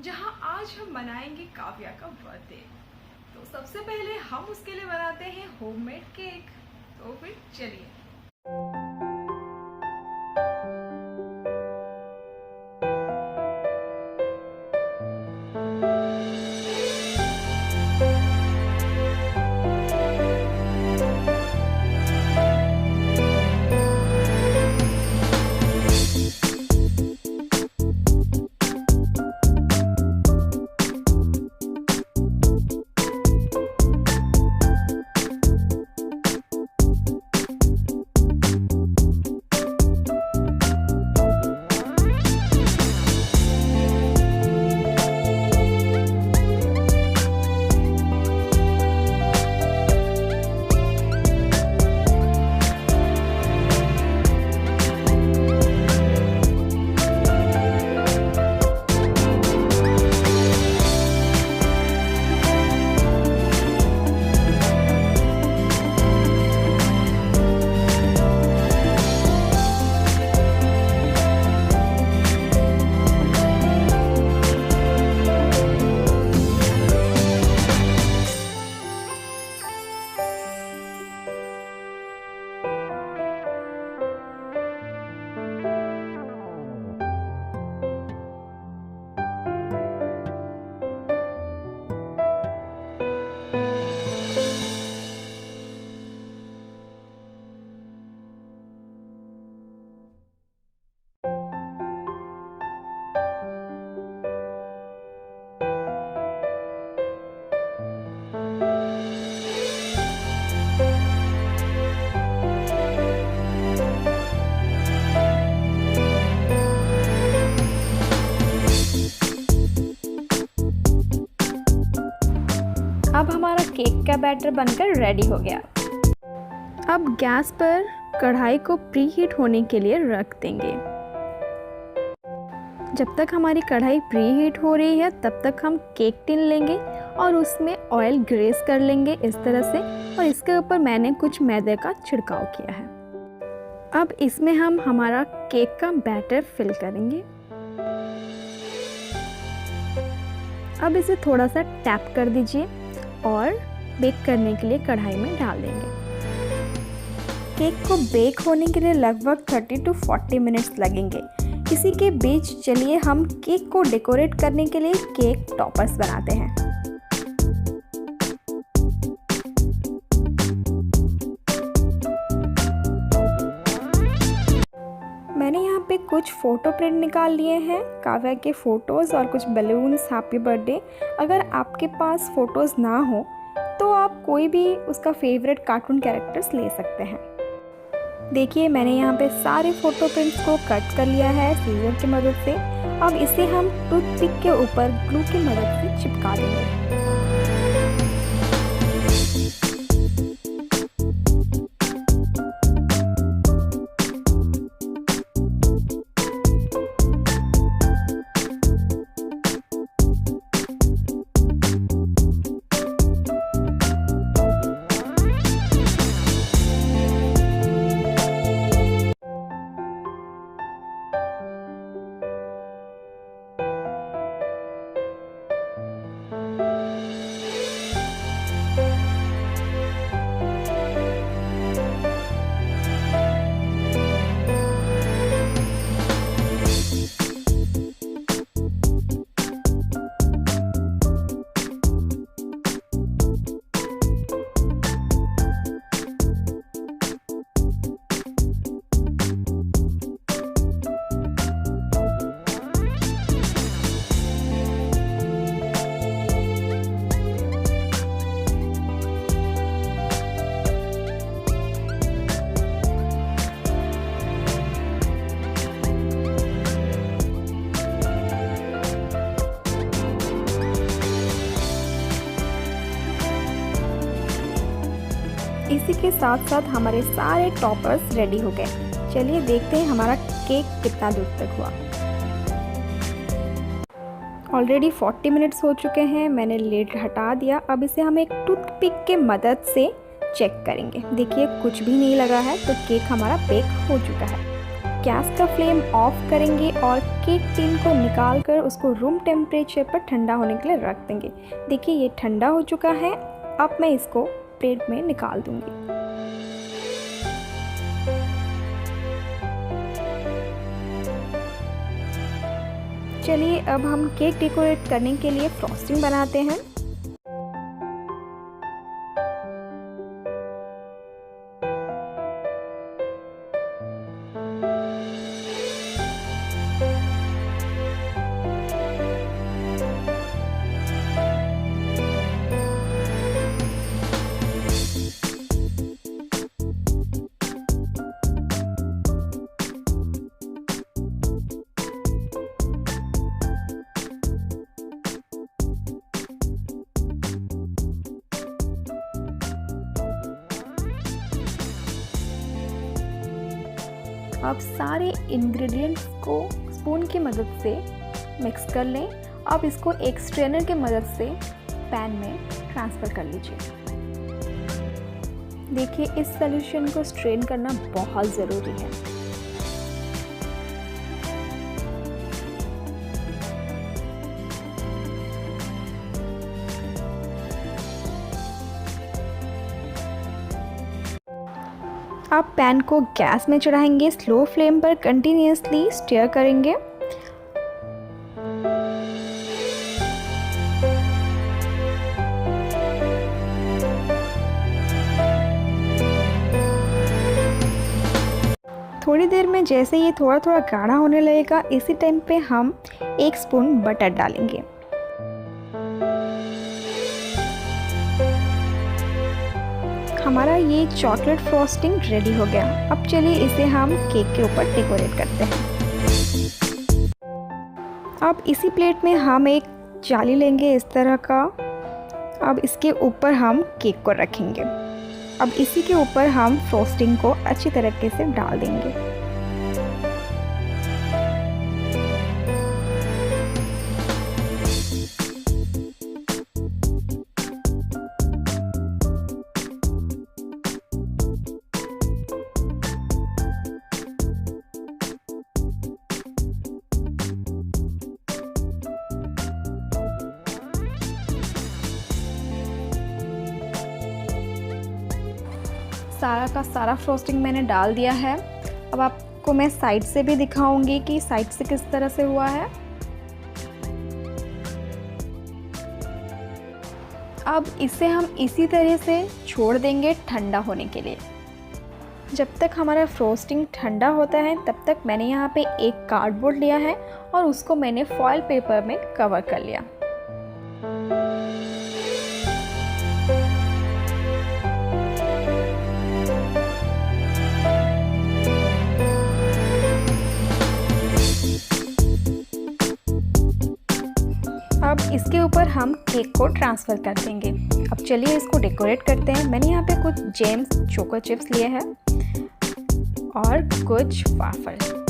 जहां आज हम मनाएंगे काव्या का बर्थडे। तो सबसे पहले हम उसके लिए बनाते हैं होममेड केक। तो फिर चलिए। अब हमारा केक का बैटर बनकर रेडी हो गया। अब गैस पर कढ़ाई को प्री हीट होने के लिए रख देंगे। जब तक हमारी कढ़ाई प्री हीट हो रही है तब तक हम केक टिन लेंगे और उसमें ऑयल ग्रेस कर लेंगे इस तरह से, और इसके ऊपर मैंने कुछ मैदे का छिड़काव किया है। अब इसमें हम हमारा केक का बैटर फिल करेंगे। अब इसे थोड़ा सा टैप कर दीजिए और बेक करने के लिए कढ़ाई में डाल देंगे। केक को बेक होने के लिए लगभग 30 to 40 मिनट्स लगेंगे। इसी के बीच चलिए हम केक को डेकोरेट करने के लिए केक टॉपर्स बनाते हैं। मैंने यहाँ पे कुछ फ़ोटो प्रिंट निकाल लिए हैं, काव्या के फ़ोटोज़ और कुछ बलून्स हैप्पी बर्थडे। अगर आपके पास फ़ोटोज़ ना हो तो आप कोई भी उसका फेवरेट कार्टून कैरेक्टर्स ले सकते हैं। देखिए मैंने यहाँ पे सारे फ़ोटो प्रिंट्स को कट कर लिया है सीजर की मदद से। अब इसे हम टूथपिक के ऊपर ग्लू की मदद से चिपका देंगे। इसी के साथ साथ हमारे सारे टॉपर्स रेडी हो गए। चलिए देखते हैं हमारा केक कितना दूर तक हुआ। ऑलरेडी 40 मिनट्स हो चुके हैं। मैंने लिड हटा दिया। अब इसे हम एक टूथपिक के मदद से चेक करेंगे। देखिए कुछ भी नहीं लगा है तो केक हमारा बेक हो चुका है। गैस का फ्लेम ऑफ करेंगे और केक टिन को निकाल कर उसको रूम टेम्परेचर पर ठंडा होने के लिए रख देंगे। देखिए ये ठंडा हो चुका है। अब मैं इसको प्लेट में निकाल दूंगी। चलिए अब हम केक डेकोरेट करने के लिए फ्रॉस्टिंग बनाते हैं। अब सारे इंग्रेडिएंट्स को स्पून की मदद से मिक्स कर लें। अब इसको एक स्ट्रेनर की मदद से पैन में ट्रांसफ़र कर लीजिए। देखिए इस सॉल्यूशन को स्ट्रेन करना बहुत ज़रूरी है। आप पैन को गैस में चढ़ाएंगे, स्लो फ्लेम पर कंटिन्यूसली स्टीयर करेंगे। थोड़ी देर में जैसे ये थोड़ा थोड़ा गाढ़ा होने लगेगा, इसी टाइम पे हम 1 स्पून बटर डालेंगे। हमारा ये चॉकलेट फ्रॉस्टिंग रेडी हो गया। अब चलिए इसे हम केक के ऊपर डेकोरेट करते हैं। अब इसी प्लेट में हम एक जाली लेंगे इस तरह का। अब इसके ऊपर हम केक को रखेंगे। अब इसी के ऊपर हम फ्रॉस्टिंग को अच्छी तरीके से डाल देंगे। सारा का सारा फ्रॉस्टिंग मैंने डाल दिया है। अब आपको मैं साइड से भी दिखाऊंगी कि साइड से किस तरह से हुआ है। अब इसे हम इसी तरह से छोड़ देंगे ठंडा होने के लिए। जब तक हमारा फ्रॉस्टिंग ठंडा होता है तब तक मैंने यहाँ पे एक कार्डबोर्ड लिया है और उसको मैंने फॉयल पेपर में कवर कर लिया। अब इसके ऊपर हम केक को ट्रांसफ़र कर देंगे। अब चलिए इसको डेकोरेट करते हैं। मैंने यहाँ पे कुछ जेम्स चोको चिप्स लिए हैं और कुछ वाफल।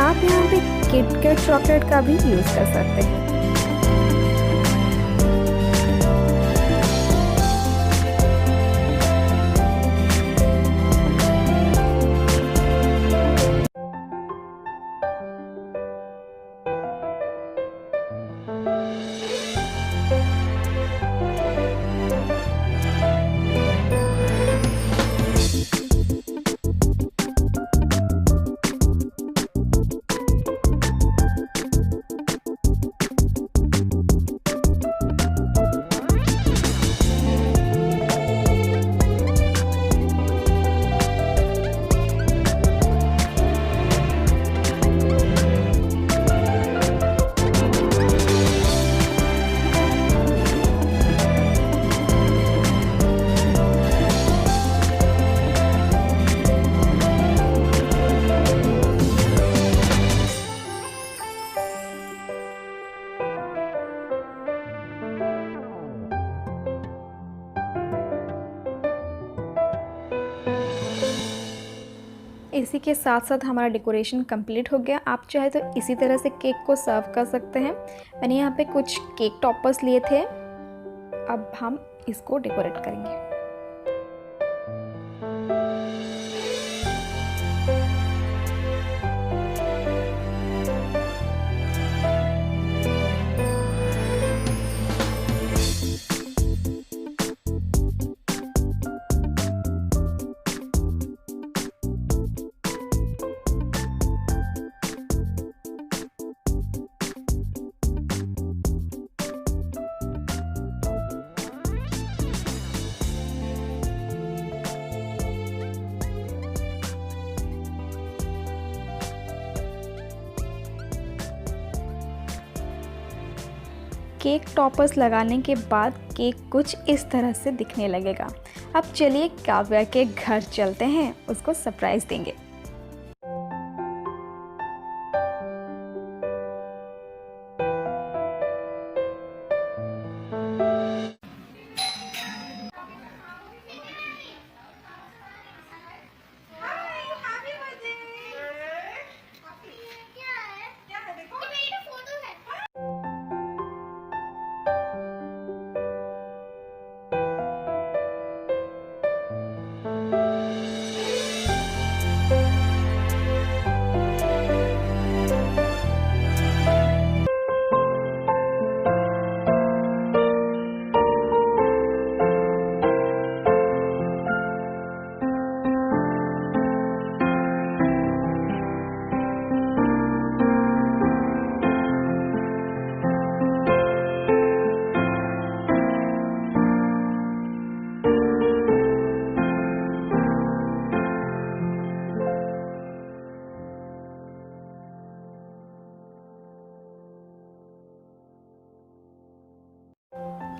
आप यहाँ पे किटकैट चॉकलेट का भी यूज़ कर सकते हैं। इसी के साथ साथ हमारा डेकोरेशन कंप्लीट हो गया। आप चाहे तो इसी तरह से केक को सर्व कर सकते हैं। मैंने यहाँ पे कुछ केक टॉपर्स लिए थे। अब हम इसको डेकोरेट करेंगे। केक टॉपर्स लगाने के बाद केक कुछ इस तरह से दिखने लगेगा। अब चलिए काव्या के घर चलते हैं, उसको सरप्राइज देंगे।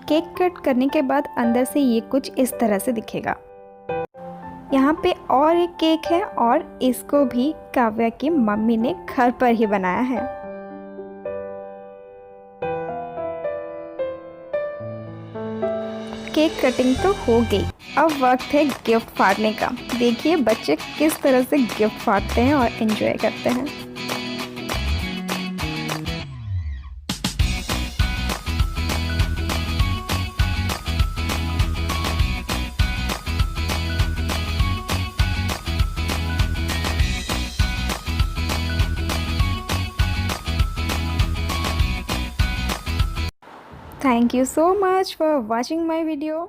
केक कट करने के बाद अंदर से ये कुछ इस तरह से दिखेगा। यहाँ पे और एक केक है और इसको भी काव्या की मम्मी ने घर पर ही बनाया है। केक कटिंग तो हो गई, अब वक्त है गिफ्ट फाड़ने का। देखिए बच्चे किस तरह से गिफ्ट फाड़ते हैं और एंजॉय करते हैं। Thank you so much for watching my video.